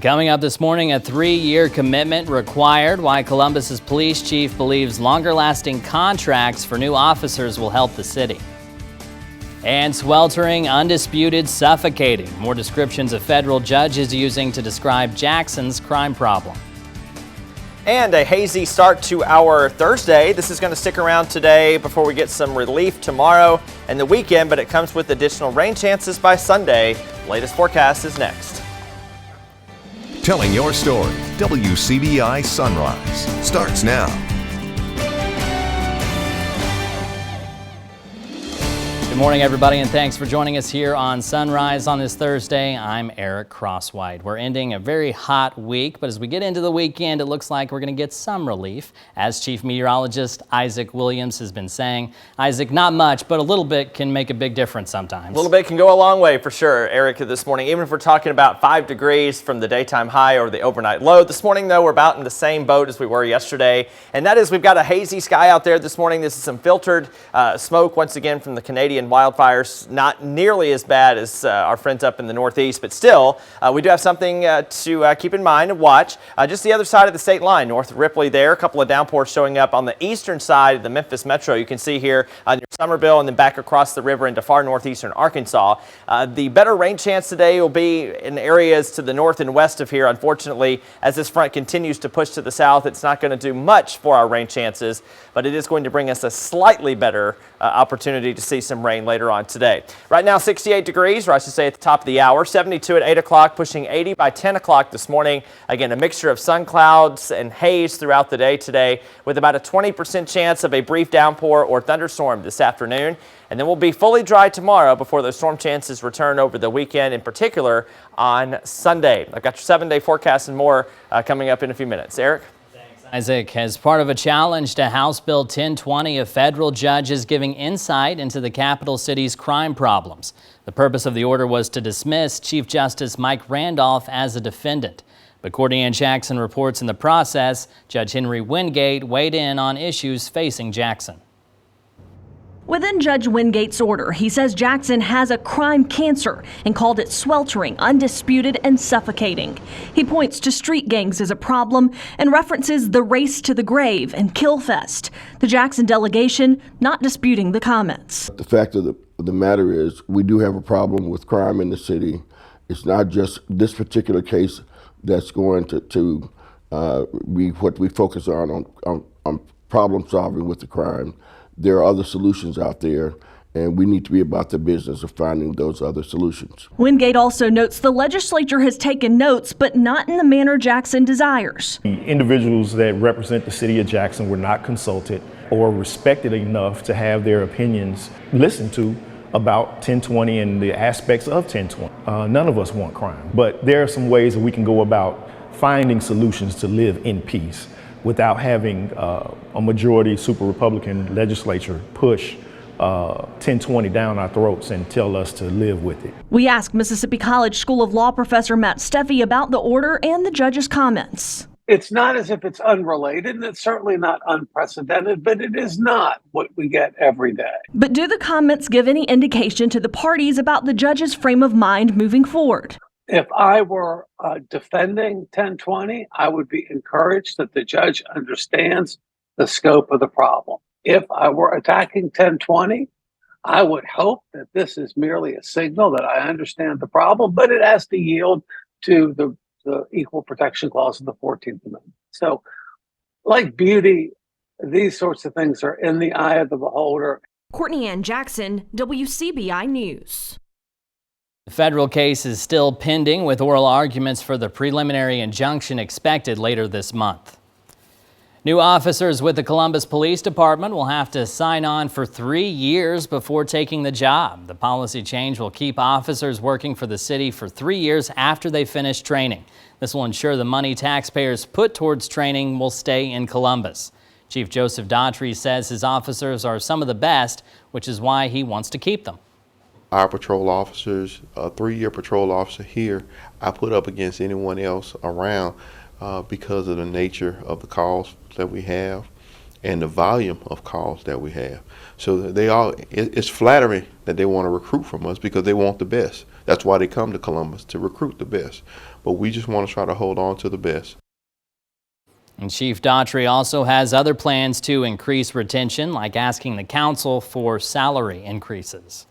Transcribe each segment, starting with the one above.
Coming up this morning, a 3-year commitment required. Why Columbus's police chief believes longer-lasting contracts for new officers will help the city. And sweltering, undisputed, suffocating. More descriptions a federal judge is using to describe Jackson's crime problem. And a hazy start to our Thursday. This is going to stick around today before we get some relief tomorrow and the weekend, but it comes with additional rain chances by Sunday. Latest forecast is next. Telling your story, WCBI Sunrise starts now. Good morning, everybody, and thanks for joining us here on Sunrise on this Thursday. I'm Eric Crosswhite. We're ending a very hot week, but as we get into the weekend, it looks like we're going to get some relief. As Chief Meteorologist Isaac Williams has been saying, Isaac, not much, but a little bit can make a big difference sometimes. A little bit can go a long way for sure, Eric, this morning. Even if we're talking about 5 degrees from the daytime high or the overnight low. This morning, though, we're about in the same boat as we were yesterday, and that is we've got a hazy sky out there this morning. This is some filtered smoke, once again, from the Canadian wildfires. Not nearly as bad as our friends up in the Northeast, but still, we do have something to keep in mind and watch. Just the other side of the state line, north of Ripley there, a couple of downpours showing up on the eastern side of the Memphis metro. You can see here near Summerville and then back across the river into far northeastern Arkansas. The better rain chance today will be in areas to the north and west of here. Unfortunately, as this front continues to push to the south, it's not going to do much for our rain chances, but it is going to bring us a slightly better opportunity to see some rain later on today. Right now, 68 degrees, or I should say at the top of the hour, 72 at 8 o'clock, pushing 80 by 10 o'clock this morning. Again, a mixture of sun clouds and haze throughout the day today, with about a 20% chance of a brief downpour or thunderstorm this afternoon. And then we'll be fully dry tomorrow before those storm chances return over the weekend, in particular on Sunday. I've got your 7-day forecast and more coming up in a few minutes. Eric? Isaac, as part of a challenge to House Bill 1020, a federal judge is giving insight into the capital city's crime problems. The purpose of the order was to dismiss Chief Justice Mike Randolph as a defendant. But Courtney Ann Jackson reports in the process, Judge Henry Wingate weighed in on issues facing Jackson. Within Judge Wingate's order, he says Jackson has a crime cancer and called it sweltering, undisputed, and suffocating. He points to street gangs as a problem and references the race to the grave and kill fest. The Jackson delegation not disputing the comments. The fact of the matter is we do have a problem with crime in the city. It's not just this particular case that's going to be what we focus on problem solving with the crime. There are other solutions out there, and we need to be about the business of finding those other solutions. Wingate also notes the legislature has taken notes, but not in the manner Jackson desires. The individuals that represent the city of Jackson were not consulted or respected enough to have their opinions listened to about 1020 and the aspects of 1020. None of us want crime, but there are some ways that we can go about finding solutions to live in peace without having a majority super Republican legislature push 1020 down our throats and tell us to live with it. We asked Mississippi College School of Law professor Matt Steffi about the order and the judge's comments. It's not as if it's unrelated, and it's certainly not unprecedented, but it is not what we get every day. But do the comments give any indication to the parties about the judge's frame of mind moving forward? If I were defending 1020, I would be encouraged that the judge understands the scope of the problem. If I were attacking 1020, I would hope that this is merely a signal that I understand the problem, but it has to yield to the Equal Protection Clause of the 14th Amendment. So, like beauty, these sorts of things are in the eye of the beholder. Courtney Ann Jackson, WCBI News. The federal case is still pending, with oral arguments for the preliminary injunction expected later this month. New officers with the Columbus Police Department will have to sign on for 3 years before taking the job. The policy change will keep officers working for the city for 3 years after they finish training. This will ensure the money taxpayers put towards training will stay in Columbus. Chief Joseph Daughtry says his officers are some of the best, which is why he wants to keep them. Our patrol officers, a 3-year patrol officer here, I put up against anyone else around because of the nature of the calls that we have and the volume of calls that we have. So it's flattering that they want to recruit from us because they want the best. That's why they come to Columbus, to recruit the best. But we just want to try to hold on to the best. And Chief Daughtry also has other plans to increase retention, like asking the council for salary increases.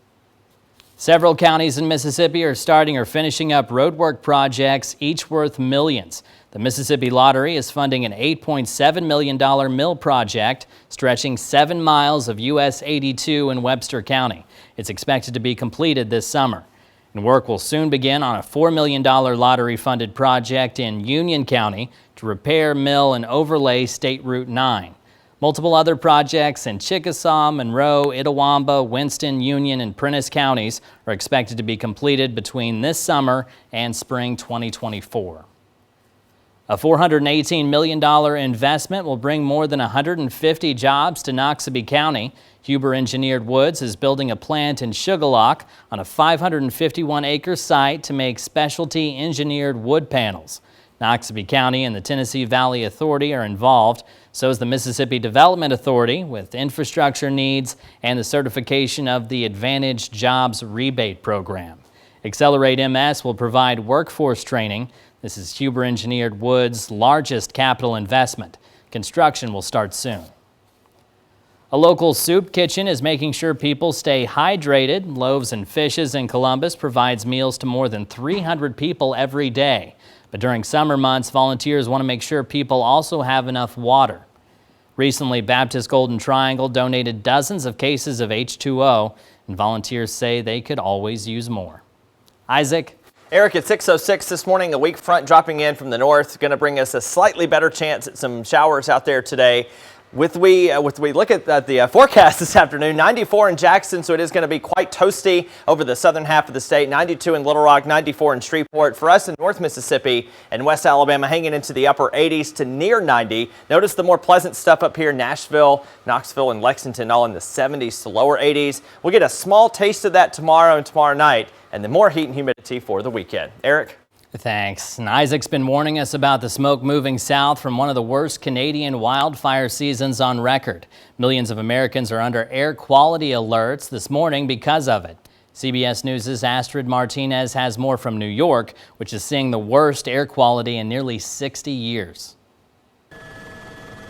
Several counties in Mississippi are starting or finishing up roadwork projects, each worth millions. The Mississippi Lottery is funding an $8.7 million mill project stretching 7 miles of US 82 in Webster County. It's expected to be completed this summer. And work will soon begin on a $4 million lottery-funded project in Union County to repair, mill, and overlay State Route 9. Multiple other projects in Chickasaw, Monroe, Itawamba, Winston, Union, and Prentiss counties are expected to be completed between this summer and spring 2024. A $418 million investment will bring more than 150 jobs to Noxubee County. Huber Engineered Woods is building a plant in Shugallock on a 551-acre site to make specialty engineered wood panels. Noxubee County and the Tennessee Valley Authority are involved. So is the Mississippi Development Authority with infrastructure needs and the certification of the Advantage Jobs Rebate Program. Accelerate MS will provide workforce training. This is Huber Engineered Woods' largest capital investment. Construction will start soon. A local soup kitchen is making sure people stay hydrated. Loaves and Fishes in Columbus provides meals to more than 300 people every day. But during summer months, volunteers want to make sure people also have enough water. Recently, Baptist Golden Triangle donated dozens of cases of H2O, and volunteers say they could always use more. Isaac? Eric, at 6:06 this morning, a weak front dropping in from the north, going to bring us a slightly better chance at some showers out there today. With we look at the forecast this afternoon, 94 in Jackson, so it is going to be quite toasty over the southern half of the state, 92 in Little Rock, 94 in Shreveport. For us in North Mississippi and West Alabama, hanging into the upper 80s to near 90. Notice the more pleasant stuff up here, Nashville, Knoxville, and Lexington, all in the 70s to lower 80s. We'll get a small taste of that tomorrow and tomorrow night, and then more heat and humidity for the weekend. Eric? Thanks. And Isaac's been warning us about the smoke moving south from one of the worst Canadian wildfire seasons on record. Millions of Americans are under air quality alerts this morning because of it. CBS News' Astrid Martinez has more from New York, which is seeing the worst air quality in nearly 60 years.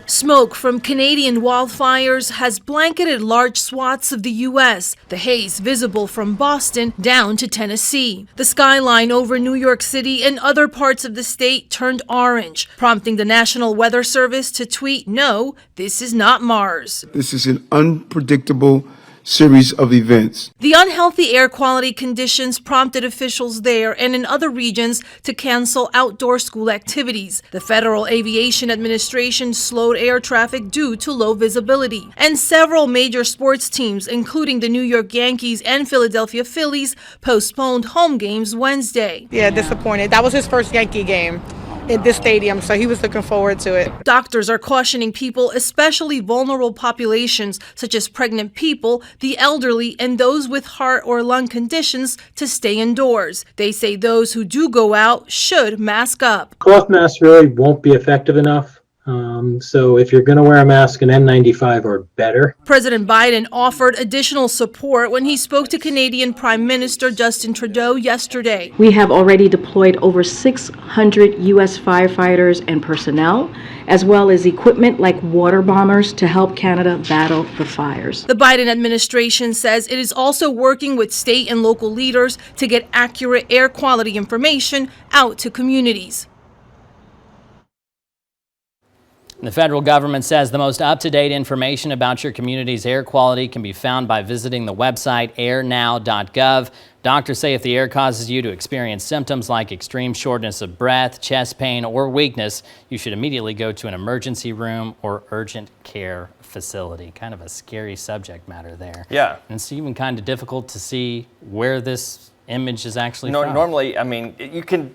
Smoke from Canadian wildfires has blanketed large swaths of the U.S., the haze visible from Boston down to Tennessee. The skyline over New York City and other parts of the state turned orange, prompting the National Weather Service to tweet, "No, this is not Mars." This is an unpredictable series of events. The unhealthy air quality conditions prompted officials there and in other regions to cancel outdoor school activities. The Federal Aviation Administration slowed air traffic due to low visibility. And several major sports teams, including the New York Yankees and Philadelphia Phillies, postponed home games Wednesday. Yeah, disappointed. That was his first Yankee game in this stadium, so he was looking forward to it. Doctors are cautioning people, especially vulnerable populations such as pregnant people, the elderly, and those with heart or lung conditions to stay indoors. They say those who do go out should mask up. Cloth masks really won't be effective enough. So if you're going to wear a mask, an N95 or better. President Biden offered additional support when he spoke to Canadian Prime Minister Justin Trudeau yesterday. We have already deployed over 600 U.S. firefighters and personnel, as well as equipment like water bombers to help Canada battle the fires. The Biden administration says it is also working with state and local leaders to get accurate air quality information out to communities. The federal government says the most up-to-date information about your community's air quality can be found by visiting the website airnow.gov. Doctors say if the air causes you to experience symptoms like extreme shortness of breath, chest pain, or weakness, you should immediately go to an emergency room or urgent care facility. Kind of a scary subject matter there. Yeah. And it's even kind of difficult to see where this image is actually from. Normally, I mean, you can...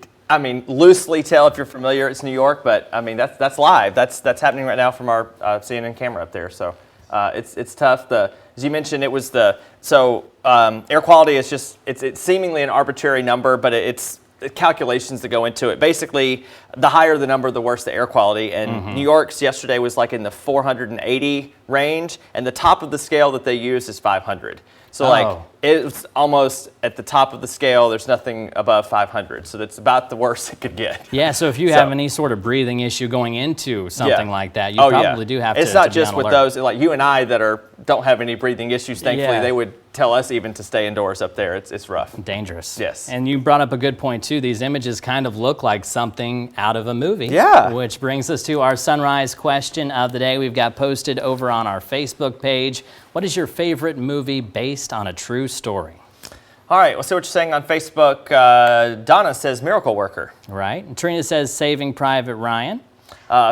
loosely tell if you're familiar, it's New York, but I mean, that's live. That's happening right now from our CNN camera up there. So it's tough. As you mentioned, it was air quality is just, it's seemingly an arbitrary number, but it's calculations that go into it. Basically, the higher the number, the worse the air quality. And New York's yesterday was like in the 480 range, and the top of the scale that they use is 500. So like it's almost at the top of the scale. There's nothing above 500. So that's about the worst it could get. Yeah, so if you have any sort of breathing issue going into something like that, you probably do have to. It's not be just on with alert. those, like you and I that don't have any breathing issues, thankfully, they would tell us even to stay indoors up there. It's rough. Dangerous. Yes. And you brought up a good point too. These images kind of look like something out of a movie. Yeah. Which brings us to our sunrise question of the day. We've got posted over on our Facebook page. What is your favorite movie based on a true story? All right, we'll see what you're saying on Facebook. Donna says Miracle Worker. Right. And Trina says Saving Private Ryan.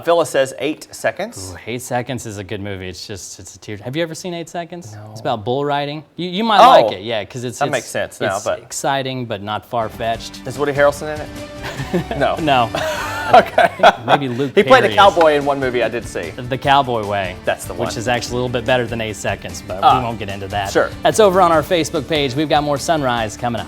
Phyllis says 8 Seconds. Ooh, 8 Seconds is a good movie. It's a tear. Have you ever seen 8 Seconds? No. It's about bull riding. You might like it, yeah, because that makes sense now. It's but exciting, but not far-fetched. Is Woody Harrelson in it? No. No. Okay. Maybe Luke He played a Perry cowboy in one movie I did see. The Cowboy Way. That's the one. Which is actually a little bit better than 8 Seconds, but we won't get into that. Sure. That's over on our Facebook page. We've got more Sunrise coming up.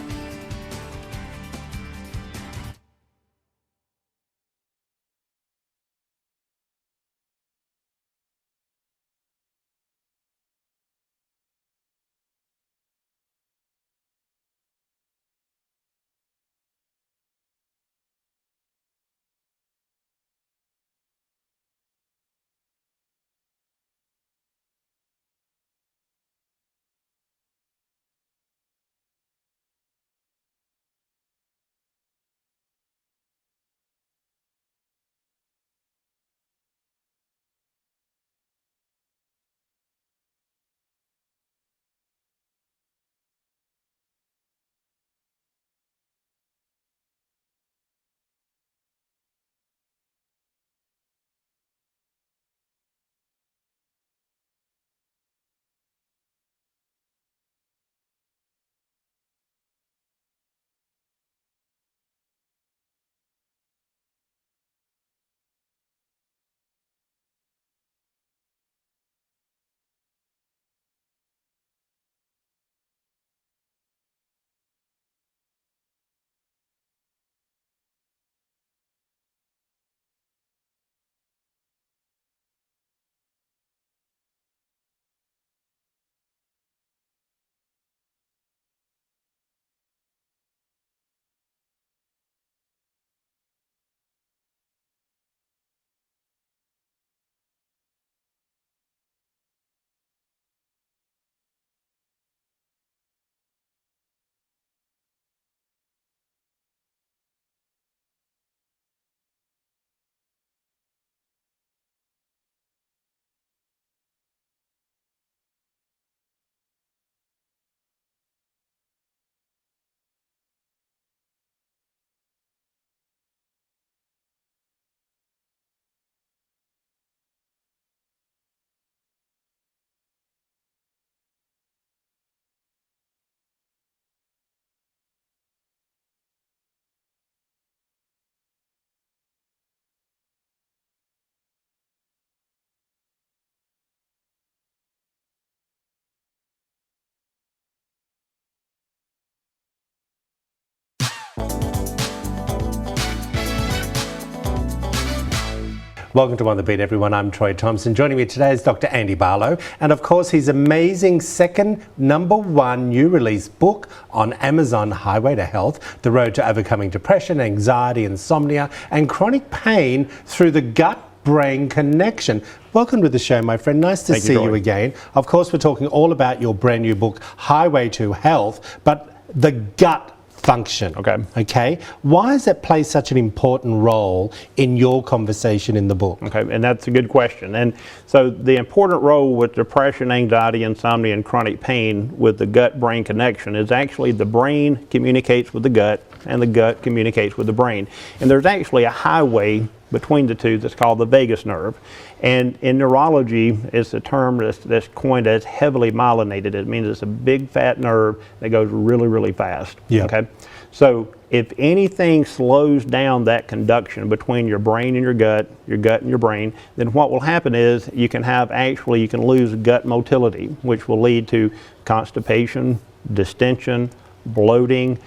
Welcome to On the Beat, everyone. I'm Troy Thompson. Joining me today is Dr. Andy Barlow, and of course his amazing second #1 new release book on Amazon, Highway to Health, The Road to Overcoming Depression, Anxiety, Insomnia, and Chronic Pain Through the Gut-Brain Connection. Welcome to the show, my friend. Nice to see you again. Of course, we're talking all about your brand new book, Highway to Health, but the gut function. Okay. Why does that play such an important role in your conversation in the book? Okay, and that's a good question. And so the important role with depression, anxiety, insomnia, and chronic pain with the gut-brain connection is actually the brain communicates with the gut and the gut communicates with the brain. And there's actually a highway between the two that's called the vagus nerve. And in neurology, it's a term that's coined as heavily myelinated. It means it's a big fat nerve that goes really, really fast. Okay. So if anything slows down that conduction between your brain and your gut and your brain, then what will happen is you can lose gut motility, which will lead to constipation, distension, bloating,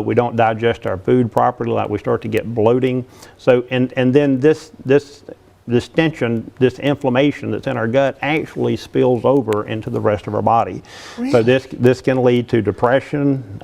We don't digest our food properly, like we start to get bloating. So, and then this tension, this inflammation that's in our gut actually spills over into the rest of our body. Really? So this can lead to depression,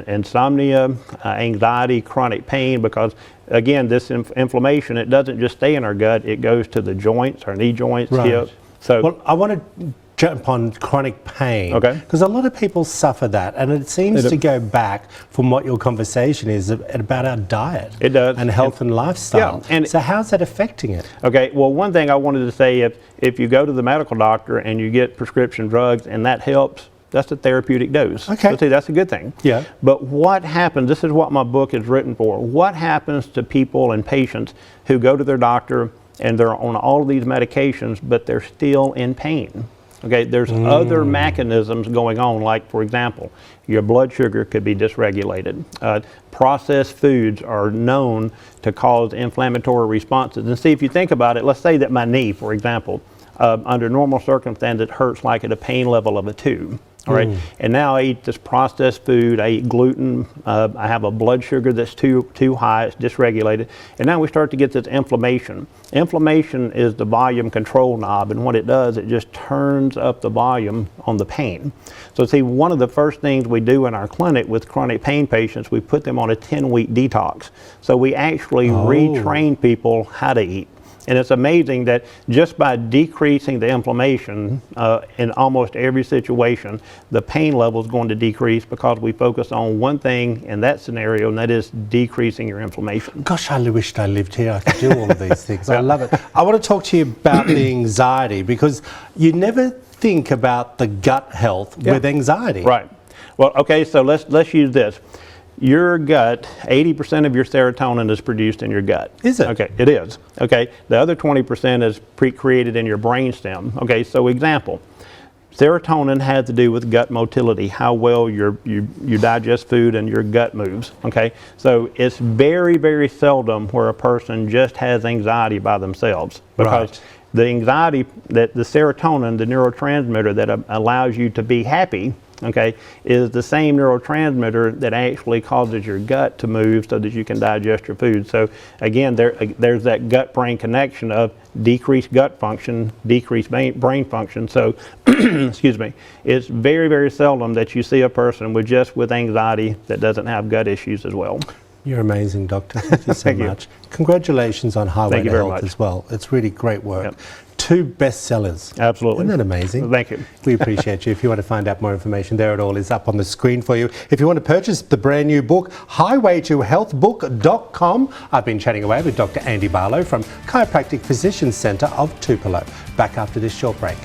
insomnia, anxiety, chronic pain, because again, this inflammation, it doesn't just stay in our gut, it goes to the joints, our knee joints, hips. So, well, I want to jump on chronic pain, okay, because a lot of people suffer that, and it seems to go back from what your conversation is about our diet. It does. And health and lifestyle. Yeah, and so how's that affecting it? Okay, well, one thing I wanted to say, if you go to the medical doctor and you get prescription drugs and that helps, that's a therapeutic dose. Okay. So see, that's a good thing. Yeah. But what happens, this is what my book is written for, what happens to people and patients who go to their doctor and they're on all of these medications, but they're still in pain? Okay, there's other mechanisms going on, like, for example, your blood sugar could be dysregulated. Processed foods are known to cause inflammatory responses. And see, if you think about it, let's say that my knee, for example, under normal circumstances, it hurts like at a pain level of a 2. All right, and now I eat this processed food, I eat gluten, I have a blood sugar that's too high, it's dysregulated, and now we start to get this inflammation. Inflammation is the volume control knob, and what it does, it just turns up the volume on the pain. So see, one of the first things we do in our clinic with chronic pain patients, we put them on a 10-week detox. So we actually retrain people how to eat. And it's amazing that just by decreasing the inflammation in almost every situation, the pain level is going to decrease because we focus on one thing in that scenario, and that is decreasing your inflammation. Gosh, I wished I lived here. I could do all of these things. I love it. I want to talk to you about the anxiety, because you never think about the gut health with anxiety. Right. Well, okay, so let's use this. Your gut, 80% of your serotonin is produced in your gut. Is it? Okay, it is. Okay, the other 20% is created in your brainstem. Okay, so example, serotonin has to do with gut motility, how well you digest food and your gut moves. Okay, so it's very, very seldom where a person just has anxiety by themselves, because the anxiety, that the serotonin, the neurotransmitter that allows you to be happy, okay, is the same neurotransmitter that actually causes your gut to move so that you can digest your food. So again, there's that gut-brain connection of decreased gut function, decreased brain function. So, excuse me, it's very, very seldom that you see a person with anxiety that doesn't have gut issues as well. You're amazing, Doctor. Thank you so much. Congratulations on Highway to Health as well. It's really great work. Yep. 2 bestsellers. Absolutely. Isn't that amazing? Thank you. We appreciate you. If you want to find out more information, there it all is up on the screen for you. If you want to purchase the brand new book, highwaytohealthbook.com. I've been chatting away with Dr. Andy Barlow from Chiropractic Physician Centre of Tupelo. Back after this short break.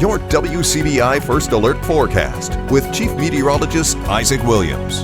Your WCBI First Alert forecast with Chief Meteorologist Isaac Williams.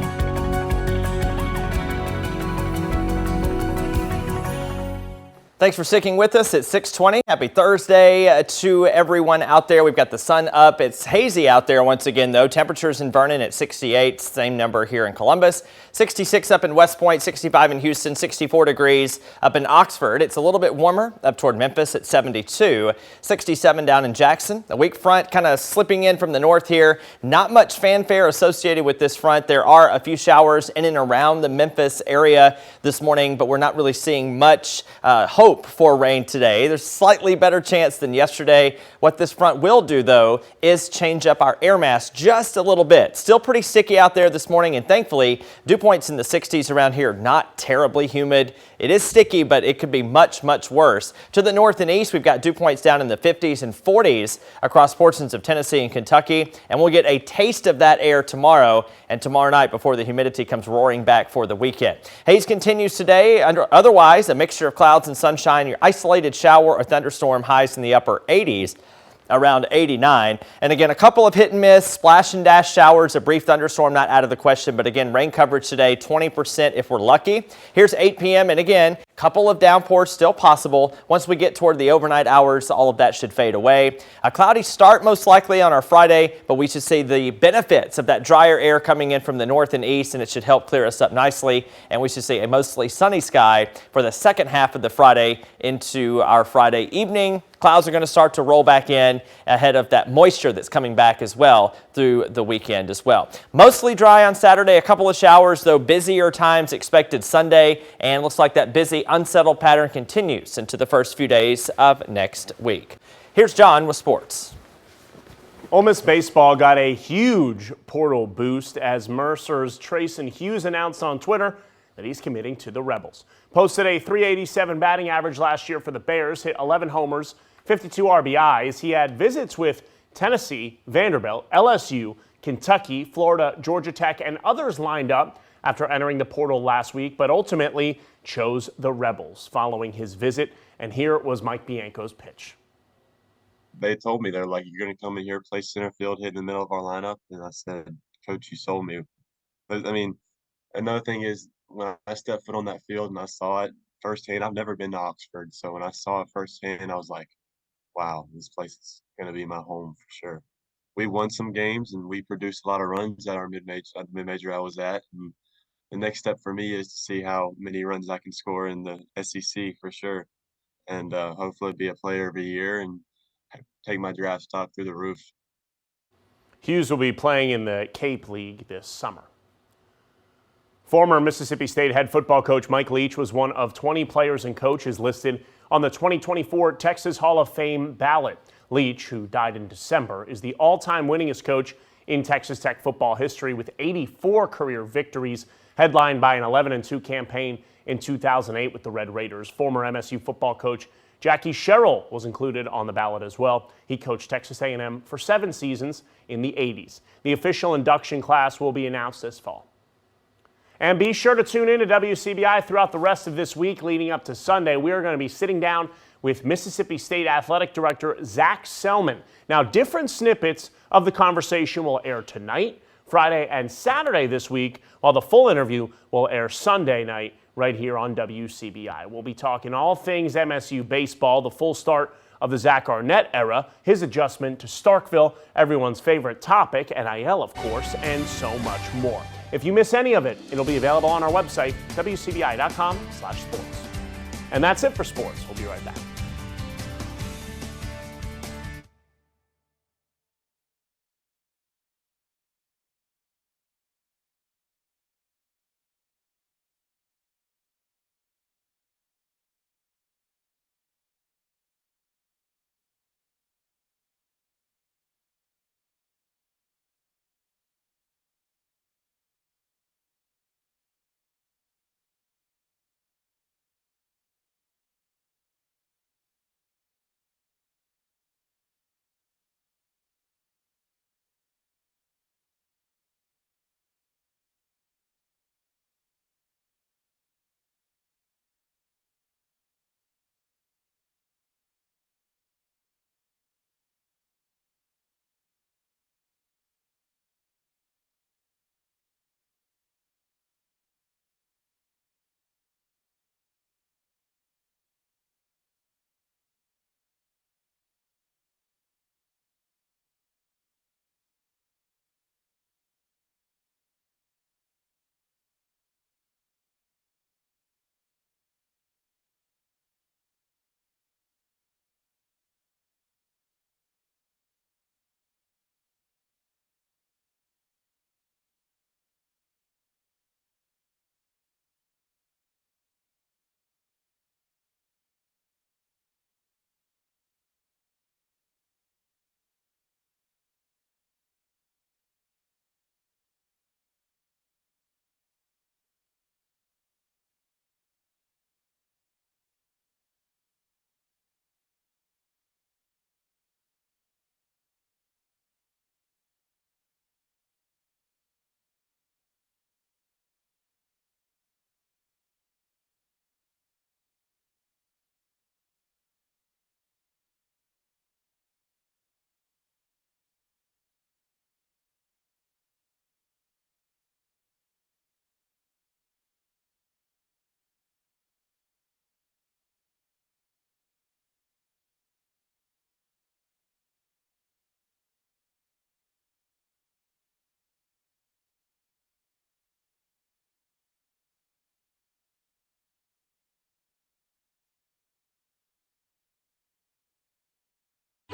Thanks for sticking with us at 6:20. Happy Thursday to everyone out there. We've got the sun up. It's hazy out there once again, though. Temperatures in Vernon at 68, same number here in Columbus. 66 up in West Point, 65 in Houston, 64 degrees up in Oxford. It's a little bit warmer up toward Memphis at 72, 67 down in Jackson. A weak front kind of slipping in from the north here. Not much fanfare associated with this front. There are a few showers in and around the Memphis area this morning, but we're not really seeing much hope for rain today. There's slightly better chance than yesterday. What this front will do, though, is change up our air mass just a little bit. Still pretty sticky out there this morning, and thankfully, dew points in the 60s around here. Not terribly humid. It is sticky, but it could be much, much worse. To the north and east, we've got dew points down in the 50s and 40s across portions of Tennessee and Kentucky, and we'll get a taste of that air tomorrow and tomorrow night before the humidity comes roaring back for the weekend. Haze continues today. Otherwise, a mixture of clouds and sunshine. Your isolated shower or thunderstorm highs in the upper 80s. Around 89. And again, a couple of hit and miss, splash and dash showers, a brief thunderstorm not out of the question. But again, rain coverage today, 20% if we're lucky. Here's 8 p.m. And again, a couple of downpours still possible. Once we get toward the overnight hours, all of that should fade away. A cloudy start most likely on our Friday, but we should see the benefits of that drier air coming in from the north and east, and it should help clear us up nicely. And we should see a mostly sunny sky for the second half of the Friday into our Friday evening. Clouds are going to start to roll back in ahead of that moisture that's coming back as well through the weekend as well. Mostly dry on Saturday, a couple of showers, though busier times expected Sunday, and looks like that busy, unsettled pattern continues into the first few days of next week. Here's John with sports. Ole Miss baseball got a huge portal boost as Mercer's Trayson Hughes announced on Twitter that he's committing to the Rebels. Posted a .387 batting average last year for the Bears, hit 11 homers, 52 RBIs. He had visits with Tennessee, Vanderbilt, LSU, Kentucky, Florida, Georgia Tech, and others lined up after entering the portal last week, but ultimately chose the Rebels following his visit. And here was Mike Bianco's pitch. They told me, they're like, you're going to come in here, play center field, hit in the middle of our lineup. And I said, Coach, you sold me. But I mean, another thing is when I stepped foot on that field and I saw it firsthand, I've never been to Oxford. So when I saw it firsthand, I was like, wow, this place is going to be my home for sure. We won some games and we produced a lot of runs at our mid-major I was at. And the next step for me is to see how many runs I can score in the SEC for sure. And hopefully be a player of the year and take my draft stock through the roof. Hughes will be playing in the Cape League this summer. Former Mississippi State head football coach Mike Leach was one of 20 players and coaches listed on the 2024 Texas Hall of Fame ballot. Leach, who died in December, is the all-time winningest coach in Texas Tech football history with 84 career victories, headlined by an 11-2 campaign in 2008 with the Red Raiders. Former MSU football coach Jackie Sherrill was included on the ballot as well. He coached Texas A&M for 7 seasons in the 80s. The official induction class will be announced this fall. And be sure to tune in to WCBI throughout the rest of this week leading up to Sunday. We are going to be sitting down with Mississippi State Athletic Director Zach Selman. Now, different snippets of the conversation will air tonight, Friday, and Saturday this week, while the full interview will air Sunday night right here on WCBI. We'll be talking all things MSU baseball, the full start of the Zach Arnett era, his adjustment to Starkville, everyone's favorite topic, NIL, of course, and so much more. If you miss any of it, it'll be available on our website, WCBI.com/sports. And that's it for sports. We'll be right back.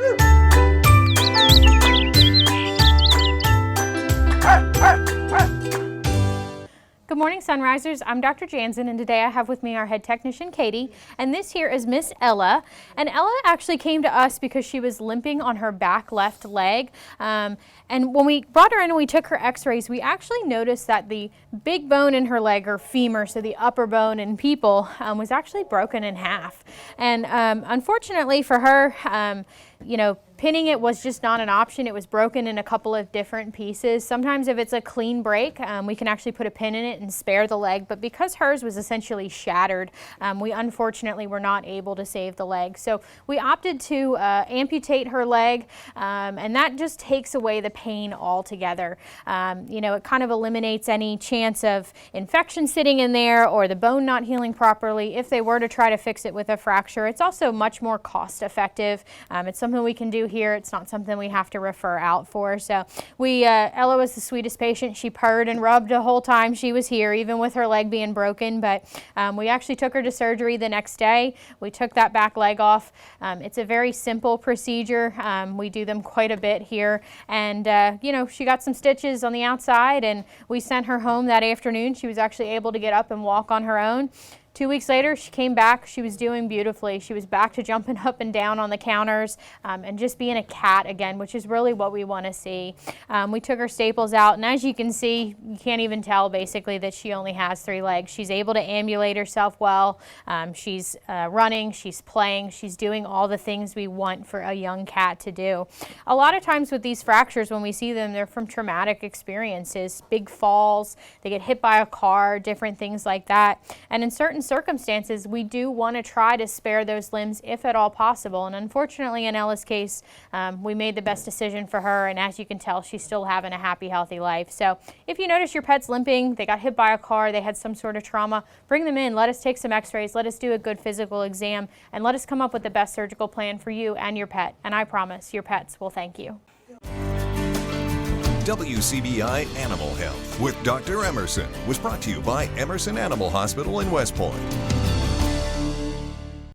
Good morning, Sunrisers. I'm Dr. Jansen, and today I have with me our head technician, Katie, and this here is Miss Ella. And Ella actually came to us because she was limping on her back left leg. And when we brought her in and we took her x-rays, we actually noticed that the big bone in her leg, or femur, so the upper bone in people, was actually broken in half. And unfortunately for her, you know, pinning it was just not an option. It was broken in a couple of different pieces. Sometimes if it's a clean break, we can actually put a pin in it and spare the leg. But because hers was essentially shattered, we unfortunately were not able to save the leg. So we opted to amputate her leg, and that just takes away the pain altogether. You know, it kind of eliminates any chance of infection sitting in there or the bone not healing properly if they were to try to fix it with a fracture. It's also much more cost effective. It's something we can do here. It's not something we have to refer out for. So Ella was the sweetest patient. She purred and rubbed the whole time she was here, even with her leg being broken. But we actually took her to surgery the next day. We took that back leg off. It's a very simple procedure. We do them quite a bit here. And, you know, she got some stitches on the outside, and we sent her home that afternoon. She was actually able to get up and walk on her own. 2 weeks later, she came back. She was doing beautifully. She was back to jumping up and down on the counters and just being a cat again, which is really what we want to see. We took her staples out, and as you can see, you can't even tell basically that she only has 3 legs. She's able to ambulate herself well. She's running, she's playing, she's doing all the things we want for a young cat to do. A lot of times with these fractures, when we see them, they're from traumatic experiences, big falls, they get hit by a car, different things like that. And in certain circumstances, we do want to try to spare those limbs if at all possible. And unfortunately, in Ella's case, we made the best decision for her. And as you can tell, she's still having a happy, healthy life. So if you notice your pet's limping, they got hit by a car, they had some sort of trauma, bring them in. Let us take some x-rays. Let us do a good physical exam. And let us come up with the best surgical plan for you and your pet. And I promise your pets will thank you. WCBI Animal Health with Dr. Emerson was brought to you by Emerson Animal Hospital in West Point.